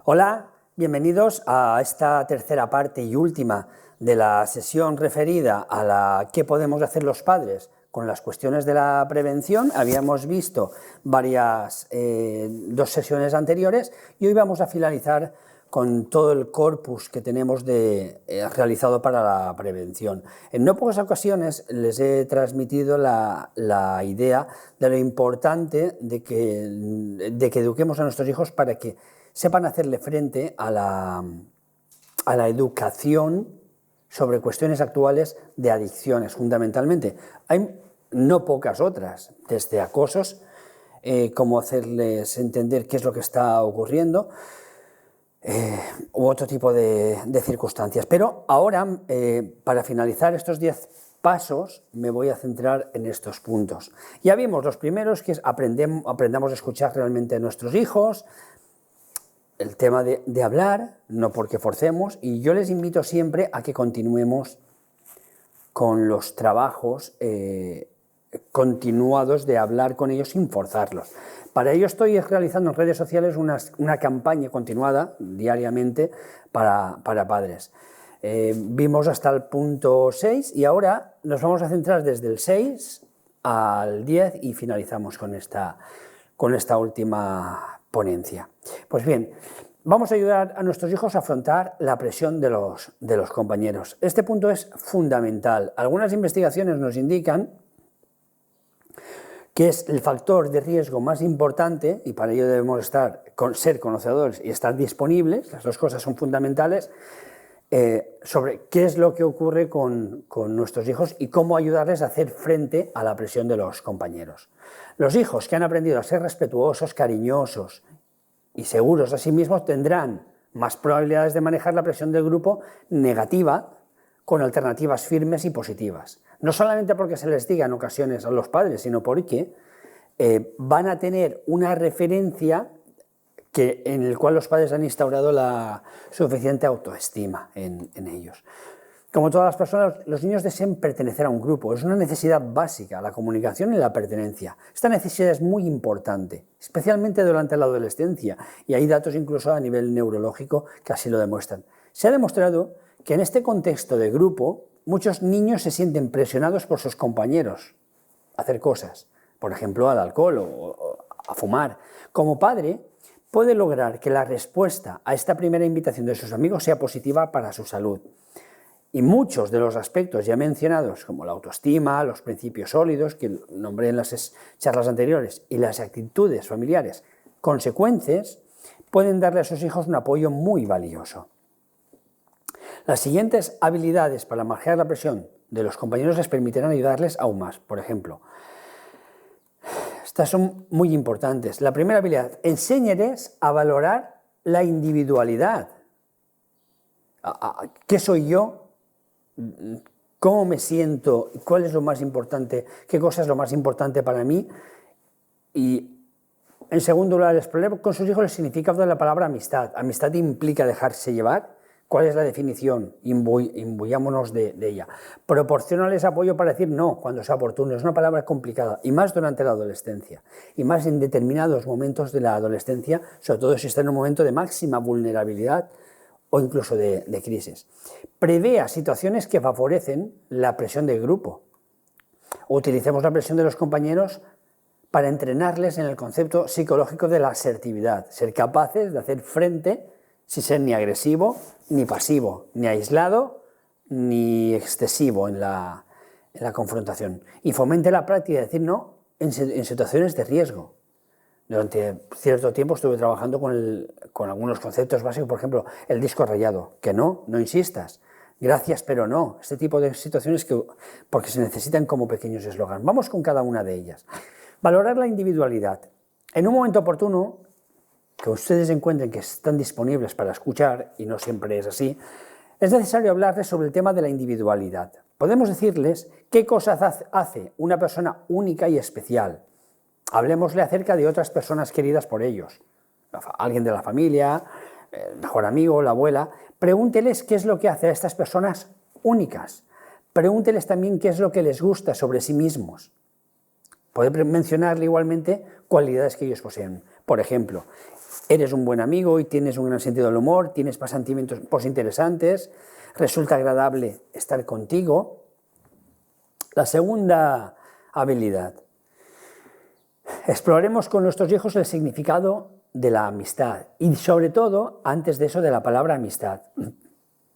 Hola, bienvenidos a esta tercera parte y última de la sesión referida a la qué podemos hacer los padres con las cuestiones de la prevención. Habíamos visto dos sesiones anteriores y hoy vamos a finalizar con todo el corpus que tenemos realizado para la prevención. En no pocas ocasiones les he transmitido la idea de lo importante de que eduquemos a nuestros hijos para que sepan hacerle frente a la educación sobre cuestiones actuales de adicciones, fundamentalmente. Hay no pocas otras, desde acosos, cómo hacerles entender qué es lo que está ocurriendo, u otro tipo de circunstancias. Pero ahora, para finalizar estos 10 pasos, me voy a centrar en estos puntos. Ya vimos los primeros, que es aprendamos a escuchar realmente a nuestros hijos, el tema de hablar, no porque forcemos, y yo les invito siempre a que continuemos con los trabajos continuados de hablar con ellos sin forzarlos. Para ello estoy realizando en redes sociales una campaña continuada diariamente para padres. Vimos hasta el punto 6 y ahora nos vamos a centrar desde el 6 al 10 y finalizamos con esta última ponencia. Pues bien, vamos a ayudar a nuestros hijos a afrontar la presión de los compañeros. Este punto es fundamental. Algunas investigaciones nos indican que es el factor de riesgo más importante, y para ello debemos ser conocedores y estar disponibles, las dos cosas son fundamentales, sobre qué es lo que ocurre con nuestros hijos y cómo ayudarles a hacer frente a la presión de los compañeros. Los hijos que han aprendido a ser respetuosos, cariñosos y seguros a sí mismos tendrán más probabilidades de manejar la presión del grupo negativa con alternativas firmes y positivas. No solamente porque se les diga en ocasiones a los padres, sino porque van a tener una referencia en el cual los padres han instaurado la suficiente autoestima en ellos. Como todas las personas, los niños desean pertenecer a un grupo. Es una necesidad básica, la comunicación y la pertenencia. Esta necesidad es muy importante, especialmente durante la adolescencia, y hay datos incluso a nivel neurológico que así lo demuestran. Se ha demostrado que en este contexto de grupo, muchos niños se sienten presionados por sus compañeros a hacer cosas, por ejemplo, al alcohol o a fumar. Como padre, puede lograr que la respuesta a esta primera invitación de sus amigos sea positiva para su salud. Y muchos de los aspectos ya mencionados, como la autoestima, los principios sólidos, que nombré en las charlas anteriores, y las actitudes familiares consecuentes, pueden darle a sus hijos un apoyo muy valioso. Las siguientes habilidades para manejar la presión de los compañeros les permitirán ayudarles aún más. Por ejemplo, estas son muy importantes. La primera habilidad, enséñeles a valorar la individualidad. ¿Qué soy yo? ¿Cómo me siento? ¿Cuál es lo más importante? ¿Qué cosa es lo más importante para mí? Y en segundo lugar, explorar con sus hijos el significado de la palabra amistad. Amistad implica dejarse llevar. ¿Cuál es la definición? Imbuyámonos de ella. Proporcionarles apoyo para decir no cuando sea oportuno. Es una palabra complicada, y más durante la adolescencia, y más en determinados momentos de la adolescencia, sobre todo si está en un momento de máxima vulnerabilidad o incluso de crisis. Prevea situaciones que favorecen la presión del grupo. Utilicemos la presión de los compañeros para entrenarles en el concepto psicológico de la asertividad, ser capaces de hacer frente sin ser ni agresivo, ni pasivo, ni aislado, ni excesivo en la confrontación. Y fomente la práctica de decir no en situaciones de riesgo. Durante cierto tiempo estuve trabajando con algunos conceptos básicos, por ejemplo, el disco rayado, que no insistas, gracias pero no, este tipo de situaciones porque se necesitan como pequeños eslogan. Vamos con cada una de ellas. Valorar la individualidad. En un momento oportuno, que ustedes encuentren que están disponibles para escuchar, y no siempre es así, es necesario hablarles sobre el tema de la individualidad. Podemos decirles qué cosas hace una persona única y especial. Hablemosle acerca de otras personas queridas por ellos, alguien de la familia, el mejor amigo, la abuela. Pregúnteles qué es lo que hace a estas personas únicas. Pregúnteles también qué es lo que les gusta sobre sí mismos. Puede mencionarle igualmente cualidades que ellos poseen. Por ejemplo, eres un buen amigo y tienes un gran sentido del humor, tienes pasatiempos interesantes, resulta agradable estar contigo. La segunda habilidad. Exploremos con nuestros hijos el significado de la amistad y sobre todo, antes de eso, de la palabra amistad.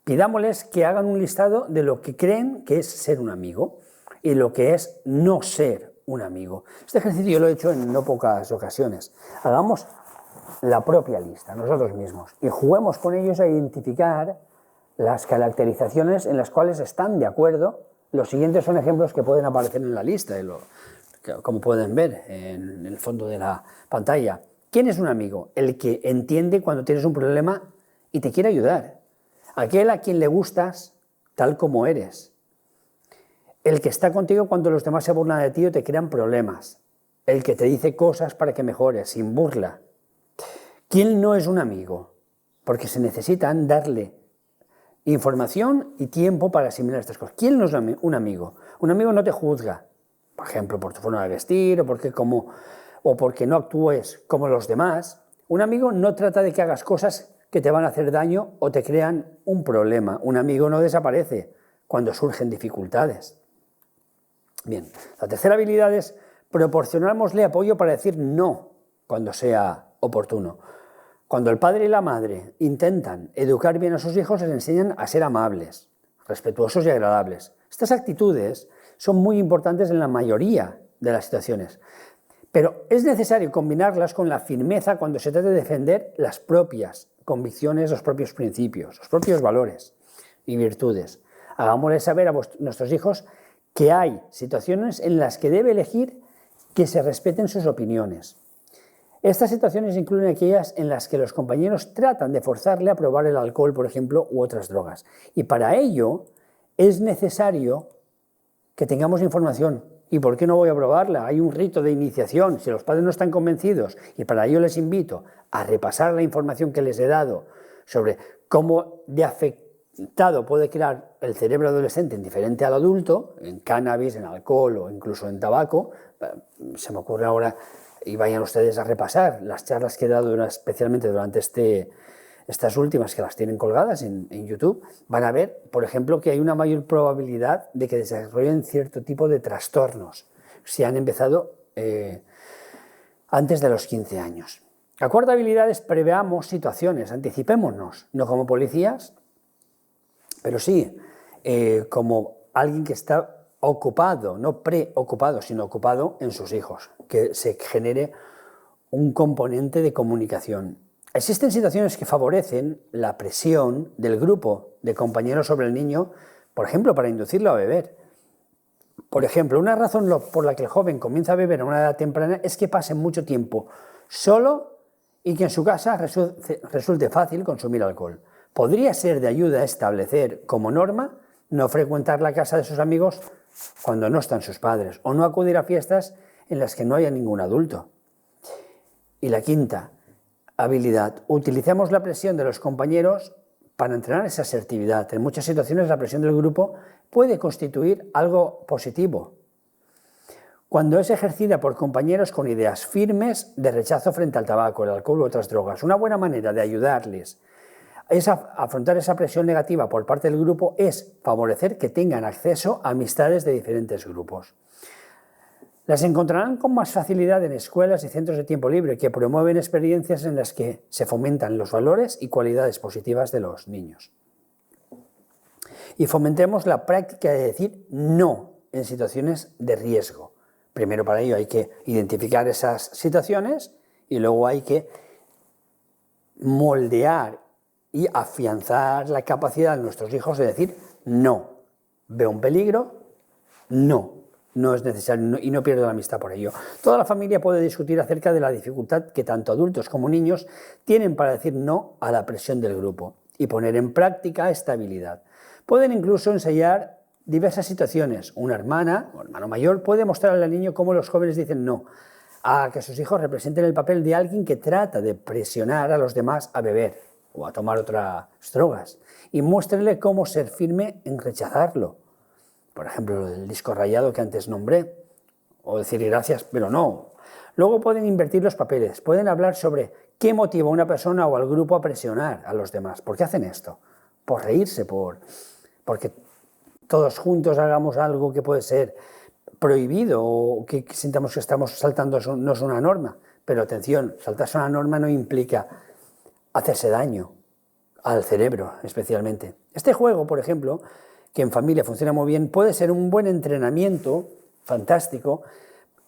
Pidámosles que hagan un listado de lo que creen que es ser un amigo y lo que es no ser un amigo. Este ejercicio yo lo he hecho en no pocas ocasiones. Hagamos la propia lista, nosotros mismos, y juguemos con ellos a identificar las caracterizaciones en las cuales están de acuerdo. Los siguientes son ejemplos que pueden aparecer en la lista, como pueden ver en el fondo de la pantalla. ¿Quién es un amigo? El que entiende cuando tienes un problema y te quiere ayudar. Aquel a quien le gustas tal como eres. El que está contigo cuando los demás se burlan de ti o te crean problemas. El que te dice cosas para que mejores, sin burla. ¿Quién no es un amigo? Porque se necesitan darle información y tiempo para asimilar estas cosas. ¿Quién no es un amigo? Un amigo no te juzga, por ejemplo, por tu forma de vestir o porque no actúes como los demás. Un amigo no trata de que hagas cosas que te van a hacer daño o te crean un problema. Un amigo no desaparece cuando surgen dificultades. Bien, la tercera habilidad es proporcionarmosle apoyo para decir no cuando sea oportuno. Cuando el padre y la madre intentan educar bien a sus hijos, les enseñan a ser amables, respetuosos y agradables. Estas actitudes son muy importantes en la mayoría de las situaciones, pero es necesario combinarlas con la firmeza cuando se trata de defender las propias convicciones, los propios principios, los propios valores y virtudes. Hagámosles saber a nuestros hijos que hay situaciones en las que debe elegir que se respeten sus opiniones. Estas situaciones incluyen aquellas en las que los compañeros tratan de forzarle a probar el alcohol, por ejemplo, u otras drogas. Y para ello es necesario que tengamos información. ¿Y por qué no voy a probarla? Hay un rito de iniciación. Si los padres no están convencidos, y para ello les invito a repasar la información que les he dado sobre cómo de afectado puede quedar el cerebro adolescente indiferente al adulto, en cannabis, en alcohol o incluso en tabaco. Se me ocurre ahora, y vayan ustedes a repasar las charlas que he dado especialmente durante estas últimas, que las tienen colgadas en YouTube, van a ver, por ejemplo, que hay una mayor probabilidad de que desarrollen cierto tipo de trastornos si han empezado antes de los 15 años. La cuarta habilidad es preveamos situaciones, anticipémonos, no como policías, pero sí como alguien que está ocupado, no preocupado, sino ocupado en sus hijos, que se genere un componente de comunicación. Existen situaciones que favorecen la presión del grupo de compañeros sobre el niño, por ejemplo, para inducirlo a beber. Por ejemplo, una razón por la que el joven comienza a beber a una edad temprana es que pase mucho tiempo solo y que en su casa resulte fácil consumir alcohol. Podría ser de ayuda establecer como norma no frecuentar la casa de sus amigos cuando no están sus padres o no acudir a fiestas en las que no haya ningún adulto. Y la quinta habilidad, utilicemos la presión de los compañeros para entrenar esa asertividad. En muchas situaciones la presión del grupo puede constituir algo positivo cuando es ejercida por compañeros con ideas firmes de rechazo frente al tabaco, el alcohol u otras drogas. Una buena manera de ayudarles a afrontar esa presión negativa por parte del grupo es favorecer que tengan acceso a amistades de diferentes grupos. Las encontrarán con más facilidad en escuelas y centros de tiempo libre que promueven experiencias en las que se fomentan los valores y cualidades positivas de los niños. Y fomentemos la práctica de decir no en situaciones de riesgo. Primero, para ello hay que identificar esas situaciones y luego hay que moldear y afianzar la capacidad de nuestros hijos de decir no. Veo un peligro, no es necesario y no pierdo la amistad por ello. Toda la familia puede discutir acerca de la dificultad que tanto adultos como niños tienen para decir no a la presión del grupo y poner en práctica esta habilidad. Pueden incluso ensayar diversas situaciones. Una hermana o hermano mayor puede mostrarle al niño cómo los jóvenes dicen no, a que sus hijos representen el papel de alguien que trata de presionar a los demás a beber o a tomar otras drogas, y muéstrenle cómo ser firme en rechazarlo. Por ejemplo, el disco rayado que antes nombré, o decir gracias, pero no. Luego pueden invertir los papeles, pueden hablar sobre qué motiva a una persona o al grupo a presionar a los demás. ¿Por qué hacen esto? Por reírse, porque todos juntos hagamos algo que puede ser prohibido o que sintamos que estamos saltándonos una norma. Pero atención, saltarse una norma no implica hacerse daño al cerebro especialmente. Este juego, por ejemplo, que en familia funciona muy bien, puede ser un buen entrenamiento, fantástico,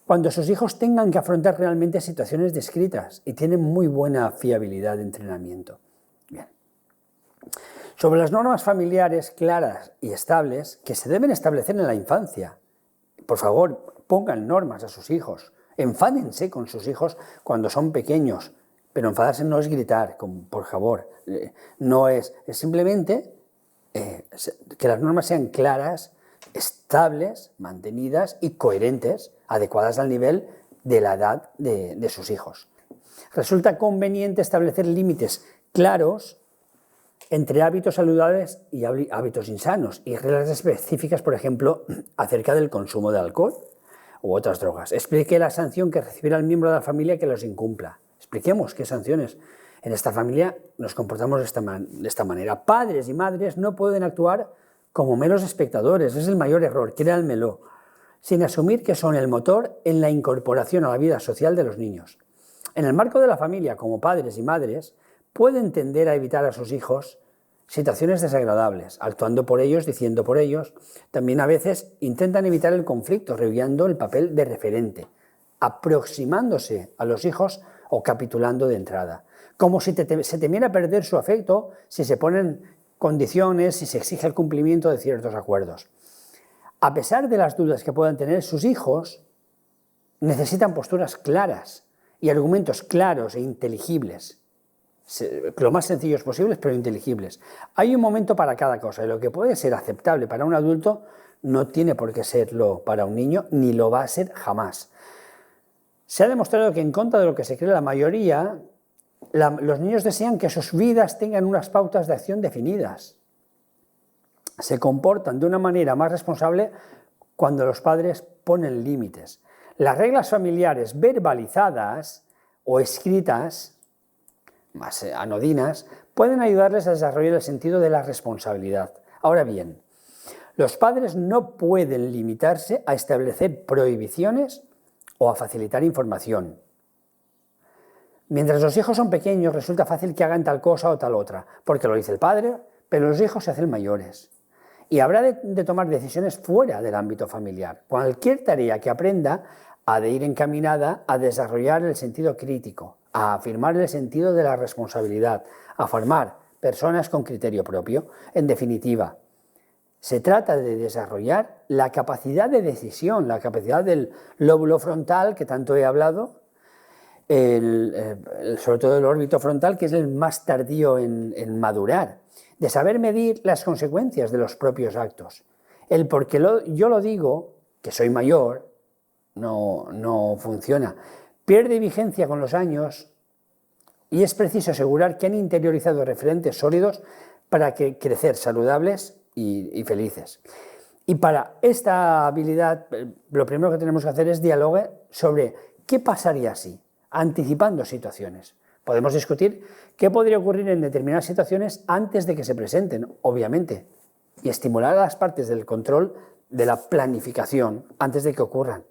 cuando sus hijos tengan que afrontar realmente situaciones descritas y tienen muy buena fiabilidad de entrenamiento. Bien. Sobre las normas familiares claras y estables que se deben establecer en la infancia. Por favor, pongan normas a sus hijos, enfádense con sus hijos cuando son pequeños, pero enfadarse no es gritar, por favor, no es simplemente que las normas sean claras, estables, mantenidas y coherentes, adecuadas al nivel de la edad de sus hijos. Resulta conveniente establecer límites claros entre hábitos saludables y hábitos insanos y reglas específicas, por ejemplo, acerca del consumo de alcohol u otras drogas. Explique la sanción que recibirá el miembro de la familia que los incumpla. Expliquemos qué sanciones. En esta familia nos comportamos de esta manera. Padres y madres no pueden actuar como meros espectadores, es el mayor error, créanmelo, sin asumir que son el motor en la incorporación a la vida social de los niños. En el marco de la familia, como padres y madres, pueden tender a evitar a sus hijos situaciones desagradables, actuando por ellos, diciendo por ellos. También a veces intentan evitar el conflicto, reviando el papel de referente, aproximándose a los hijos o capitulando de entrada. Como si se temiera perder su afecto si se ponen condiciones, si se exige el cumplimiento de ciertos acuerdos. A pesar de las dudas que puedan tener, sus hijos necesitan posturas claras y argumentos claros e inteligibles. Lo más sencillos posibles, pero inteligibles. Hay un momento para cada cosa, y lo que puede ser aceptable para un adulto no tiene por qué serlo para un niño, ni lo va a ser jamás. Se ha demostrado que, en contra de lo que se cree la mayoría, los niños desean que sus vidas tengan unas pautas de acción definidas. Se comportan de una manera más responsable cuando los padres ponen límites. Las reglas familiares verbalizadas o escritas, más anodinas, pueden ayudarles a desarrollar el sentido de la responsabilidad. Ahora bien, los padres no pueden limitarse a establecer prohibiciones o a facilitar información. Mientras los hijos son pequeños, resulta fácil que hagan tal cosa o tal otra, porque lo dice el padre, pero los hijos se hacen mayores. Y habrá de tomar decisiones fuera del ámbito familiar. Cualquier tarea que aprenda ha de ir encaminada a desarrollar el sentido crítico, a afirmar el sentido de la responsabilidad, a formar personas con criterio propio. En definitiva, se trata de desarrollar la capacidad de decisión, la capacidad del lóbulo frontal, que tanto he hablado, sobre todo el órbito frontal, que es el más tardío en madurar, de saber medir las consecuencias de los propios actos. El porque yo lo digo, que soy mayor, no funciona. Pierde vigencia con los años y es preciso asegurar que han interiorizado referentes sólidos para crecer saludables y felices. Y para esta habilidad, lo primero que tenemos que hacer es dialogar sobre qué pasaría si, anticipando situaciones. Podemos discutir qué podría ocurrir en determinadas situaciones antes de que se presenten, obviamente, y estimular a las partes del control de la planificación antes de que ocurran.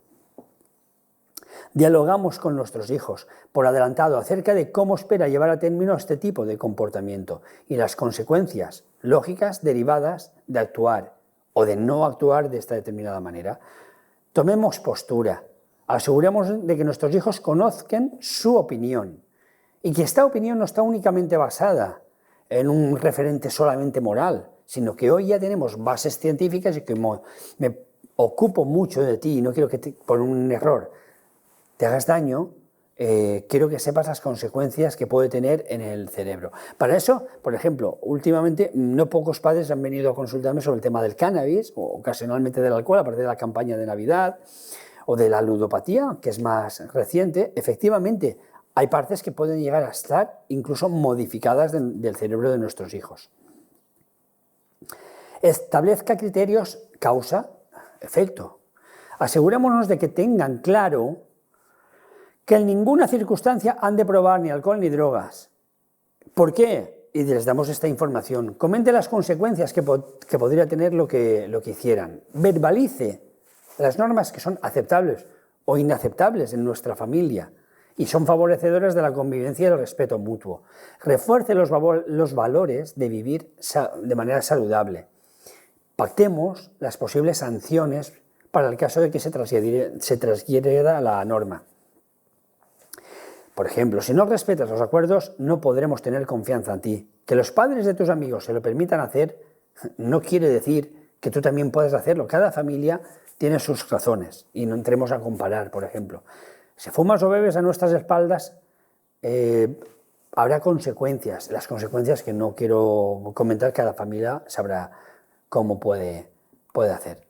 Dialogamos con nuestros hijos, por adelantado, acerca de cómo espera llevar a término este tipo de comportamiento y las consecuencias lógicas derivadas de actuar o de no actuar de esta determinada manera. Tomemos postura, aseguremos de que nuestros hijos conozcan su opinión y que esta opinión no está únicamente basada en un referente solamente moral, sino que hoy ya tenemos bases científicas y que me ocupo mucho de ti y no quiero que por un error te hagas daño, quiero que sepas las consecuencias que puede tener en el cerebro. Para eso, por ejemplo, últimamente no pocos padres han venido a consultarme sobre el tema del cannabis, o ocasionalmente del alcohol, a partir de la campaña de Navidad, o de la ludopatía, que es más reciente. Efectivamente, hay partes que pueden llegar a estar incluso modificadas del cerebro de nuestros hijos. Establezca criterios causa-efecto. Asegurémonos de que tengan claro que en ninguna circunstancia han de probar ni alcohol ni drogas. ¿Por qué? Y les damos esta información. Comente las consecuencias que podría tener lo que hicieran. Verbalice las normas que son aceptables o inaceptables en nuestra familia y son favorecedoras de la convivencia y el respeto mutuo. Refuerce los valores de vivir de manera saludable. Pactemos las posibles sanciones para el caso de que se transgreda la norma. Por ejemplo, si no respetas los acuerdos, no podremos tener confianza en ti. Que los padres de tus amigos se lo permitan hacer no quiere decir que tú también puedas hacerlo. Cada familia tiene sus razones y no entremos a comparar, por ejemplo. Si fumas o bebes a nuestras espaldas, habrá consecuencias. Las consecuencias que no quiero comentar, cada familia sabrá cómo puede hacer.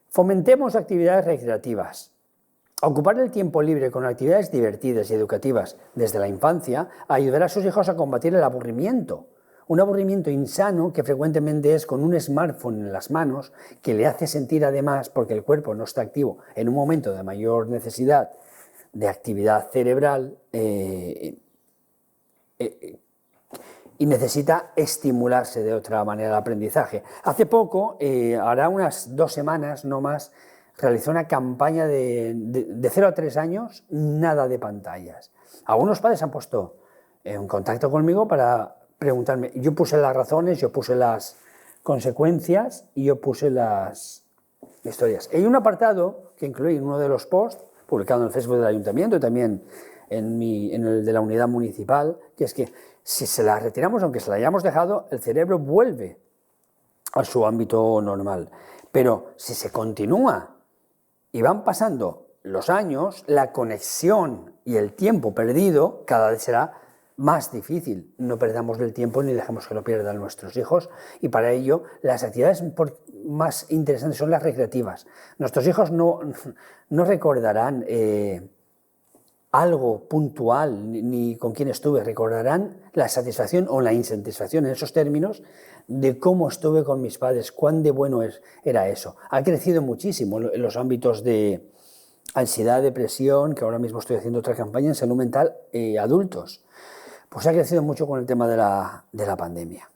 Fomentemos actividades recreativas. Ocupar el tiempo libre con actividades divertidas y educativas desde la infancia ayudará a sus hijos a combatir el aburrimiento. Un aburrimiento insano que frecuentemente es con un smartphone en las manos, que le hace sentir además, porque el cuerpo no está activo en un momento de mayor necesidad de actividad cerebral y necesita estimularse de otra manera el aprendizaje. Hace poco, hará unas 2 semanas, no más, realizó una campaña de 0 a 3 años, nada de pantallas. Algunos padres se han puesto en contacto conmigo para preguntarme. Yo puse las razones, yo puse las consecuencias y yo puse las historias. Hay un apartado que incluí en uno de los posts, publicado en el Facebook del Ayuntamiento y también en el de la unidad municipal, que es que si se la retiramos, aunque se la hayamos dejado, el cerebro vuelve a su ámbito normal. Pero si se continúa y van pasando los años, la conexión y el tiempo perdido cada vez será más difícil. No perdamos el tiempo ni dejemos que lo pierdan nuestros hijos, y para ello las actividades más interesantes son las recreativas. Nuestros hijos no recordarán algo puntual ni con quién estuve, recordarán la satisfacción o la insatisfacción en esos términos de cómo estuve con mis padres, cuán de bueno era eso. Ha crecido muchísimo en los ámbitos de ansiedad, depresión, que ahora mismo estoy haciendo otra campaña en salud mental adultos. Pues ha crecido mucho con el tema de la pandemia.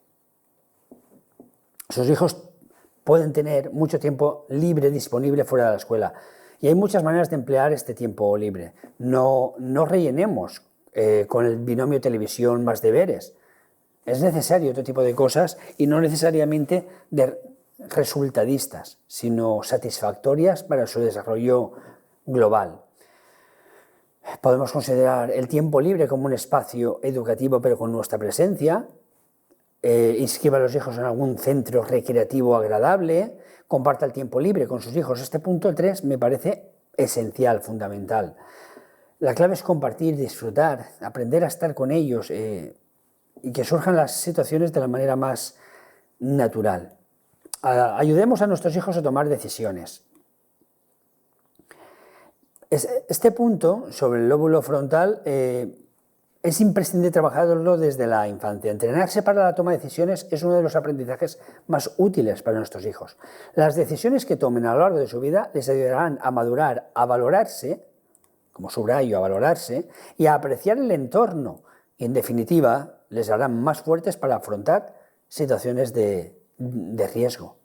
Sus hijos pueden tener mucho tiempo libre disponible fuera de la escuela y hay muchas maneras de emplear este tiempo libre. No rellenemos con el binomio televisión más deberes. Es necesario otro tipo de cosas y no necesariamente de resultadistas, sino satisfactorias para su desarrollo global. Podemos considerar el tiempo libre como un espacio educativo, pero con nuestra presencia. Inscriba a los hijos en algún centro recreativo agradable. Comparta el tiempo libre con sus hijos. Este punto 3 me parece esencial, fundamental. La clave es compartir, disfrutar, aprender a estar con ellos y que surjan las situaciones de la manera más natural. Ayudemos a nuestros hijos a tomar decisiones. Este punto sobre el lóbulo frontal es imprescindible trabajarlo desde la infancia. Entrenarse para la toma de decisiones es uno de los aprendizajes más útiles para nuestros hijos. Las decisiones que tomen a lo largo de su vida les ayudarán a madurar, a valorarse, como subrayo, a valorarse, y a apreciar el entorno. Y en definitiva, les harán más fuertes para afrontar situaciones de riesgo.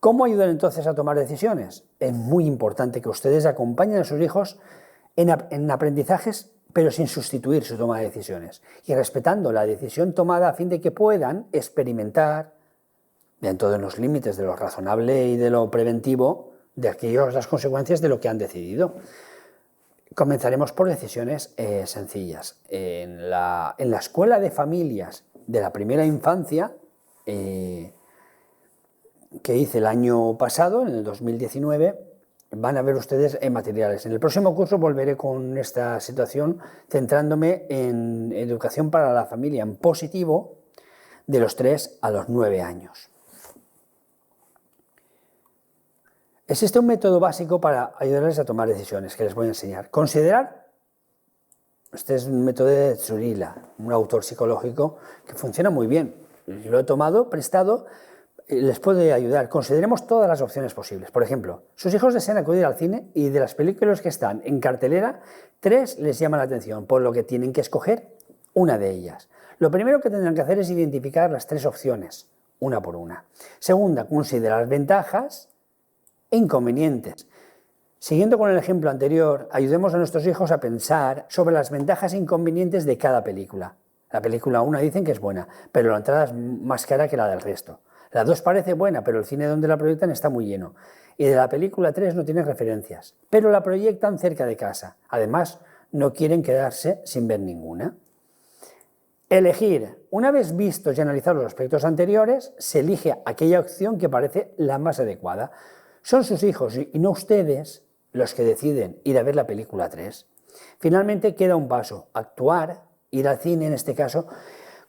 ¿Cómo ayudan entonces a tomar decisiones? Es muy importante que ustedes acompañen a sus hijos en aprendizajes, pero sin sustituir su toma de decisiones y respetando la decisión tomada a fin de que puedan experimentar, dentro de los límites de lo razonable y de lo preventivo, las consecuencias de lo que han decidido. Comenzaremos por decisiones sencillas. En la escuela de familias de la primera infancia, que hice el año pasado, en el 2019, van a ver ustedes materiales. En el próximo curso volveré con esta situación, centrándome en educación para la familia en positivo de los 3 a los 9 años. Existe un método básico para ayudarles a tomar decisiones que les voy a enseñar. Considerar, este es un método de Zurila, un autor psicológico que funciona muy bien. Lo he tomado, prestado, les puede ayudar. Consideremos todas las opciones posibles. Por ejemplo, sus hijos desean acudir al cine y de las películas que están en cartelera, 3 les llaman la atención, por lo que tienen que escoger una de ellas. Lo primero que tendrán que hacer es identificar las 3 opciones, una por una. Segunda, considerar ventajas e inconvenientes. Siguiendo con el ejemplo anterior, ayudemos a nuestros hijos a pensar sobre las ventajas e inconvenientes de cada película. La película 1 dicen que es buena, pero la entrada es más cara que la del resto. La 2 parece buena, pero el cine donde la proyectan está muy lleno. Y de la película 3 no tiene referencias, pero la proyectan cerca de casa. Además, no quieren quedarse sin ver ninguna. Elegir. Una vez vistos y analizados los aspectos anteriores, se elige aquella opción que parece la más adecuada. Son sus hijos y no ustedes los que deciden ir a ver la película 3. Finalmente queda un paso, actuar, ir al cine en este caso.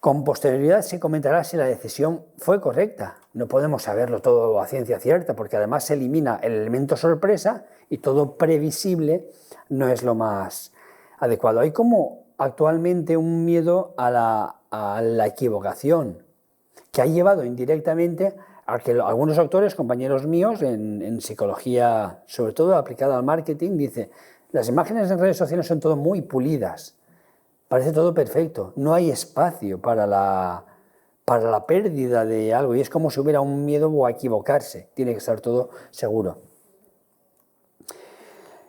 Con posterioridad se comentará si la decisión fue correcta. No podemos saberlo todo a ciencia cierta, porque además se elimina el elemento sorpresa y todo previsible no es lo más adecuado. Hay como actualmente un miedo a la equivocación, que ha llevado indirectamente a que algunos autores, compañeros míos en psicología, sobre todo aplicada al marketing, dice: las imágenes en redes sociales son todo muy pulidas. Parece todo perfecto, no hay espacio para la pérdida de algo y es como si hubiera un miedo a equivocarse, tiene que estar todo seguro.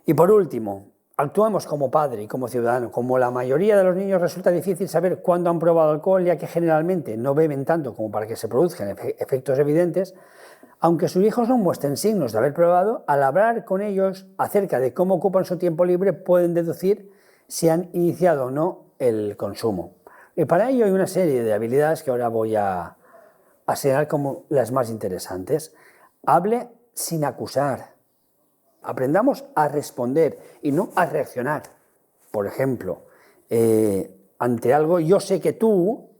Y por último, actuamos como padre y como ciudadano. Como la mayoría de los niños resulta difícil saber cuándo han probado alcohol, ya que generalmente no beben tanto como para que se produzcan efectos evidentes, aunque sus hijos no muestren signos de haber probado, al hablar con ellos acerca de cómo ocupan su tiempo libre pueden deducir si han iniciado o no el consumo. Y para ello hay una serie de habilidades que ahora voy a señalar como las más interesantes. Hable sin acusar. Aprendamos a responder y no a reaccionar. Por ejemplo, ante algo, yo sé que tú,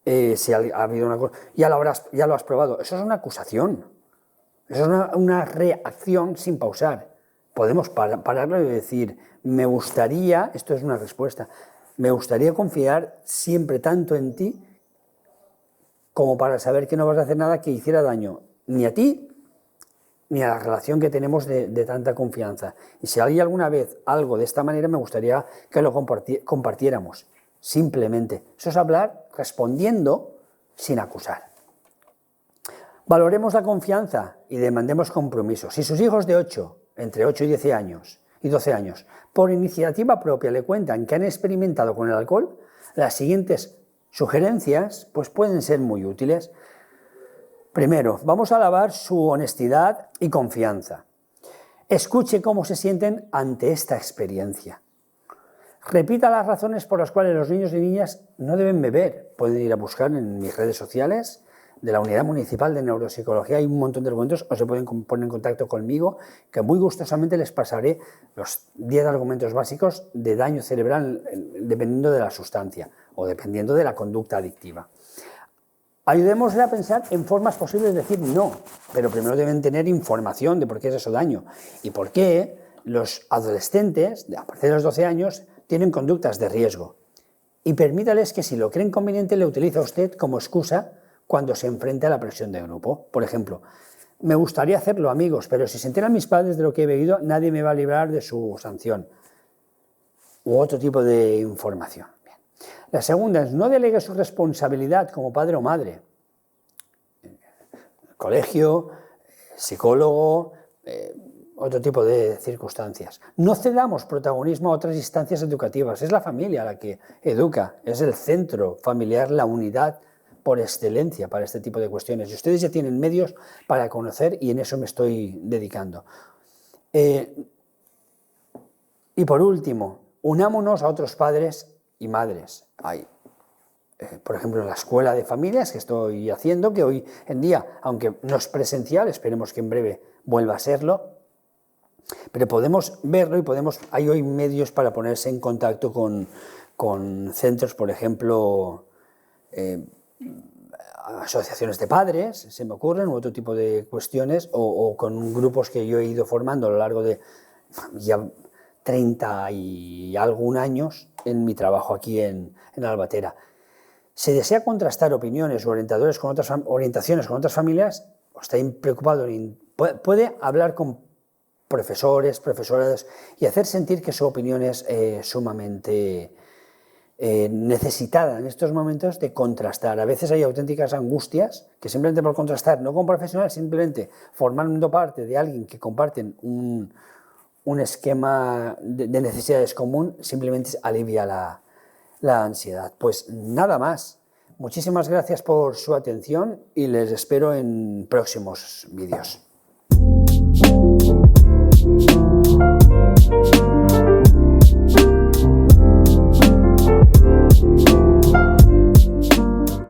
si ha habido una cosa, ya lo has probado. Eso es una acusación. Eso es una reacción sin pausar. Podemos pararlo y decir: me gustaría, esto es una respuesta, me gustaría confiar siempre tanto en ti como para saber que no vas a hacer nada que hiciera daño ni a ti ni a la relación que tenemos de tanta confianza. Y si hay alguna vez algo de esta manera, me gustaría que lo compartiéramos, simplemente. Eso es hablar respondiendo sin acusar. Valoremos la confianza y demandemos compromisos. Si sus hijos de entre 8 y 10 años y 12 años, por iniciativa propia le cuentan que han experimentado con el alcohol, las siguientes sugerencias pues pueden ser muy útiles. Primero, vamos a alabar su honestidad y confianza. Escuche cómo se sienten ante esta experiencia. Repita las razones por las cuales los niños y niñas no deben beber. Pueden ir a buscar en mis redes sociales de la Unidad Municipal de Neuropsicología, hay un montón de argumentos, o se pueden poner en contacto conmigo, que muy gustosamente les pasaré los 10 argumentos básicos de daño cerebral dependiendo de la sustancia o dependiendo de la conducta adictiva. Ayudémosle a pensar en formas posibles de decir no, pero primero deben tener información de por qué es eso daño y por qué los adolescentes, a partir de los 12 años, tienen conductas de riesgo. Y permítales que si lo creen conveniente le utilice a usted como excusa cuando se enfrenta a la presión de grupo. Por ejemplo, me gustaría hacerlo, amigos, pero si se enteran mis padres de lo que he bebido, nadie me va a librar de su sanción. U otro tipo de información. Bien. La segunda es: no delegue su responsabilidad como padre o madre. Colegio, psicólogo, otro tipo de circunstancias. No cedamos protagonismo a otras instancias educativas. Es la familia la que educa, es el centro familiar, la unidad por excelencia para este tipo de cuestiones. Y ustedes ya tienen medios para conocer y en eso me estoy dedicando. Y por último, unámonos a otros padres y madres. Hay, por ejemplo, en la escuela de familias que estoy haciendo, que hoy en día, aunque no es presencial, esperemos que en breve vuelva a serlo, pero podemos verlo y hay hoy medios para ponerse en contacto con centros, por ejemplo, asociaciones de padres, se me ocurren, u otro tipo de cuestiones, o con grupos que yo he ido formando a lo largo de ya 30 y algún años en mi trabajo aquí en Albatera. Si desea contrastar opiniones o orientaciones con otras familias, o está preocupado, puede hablar con profesores, profesoras y hacer sentir que su opinión es sumamente necesitada en estos momentos de contrastar. A veces hay auténticas angustias que simplemente por contrastar, no con profesionales, simplemente formando parte de alguien que comparten un esquema de necesidades común, simplemente alivia la ansiedad. Pues nada más. Muchísimas gracias por su atención y les espero en próximos vídeos.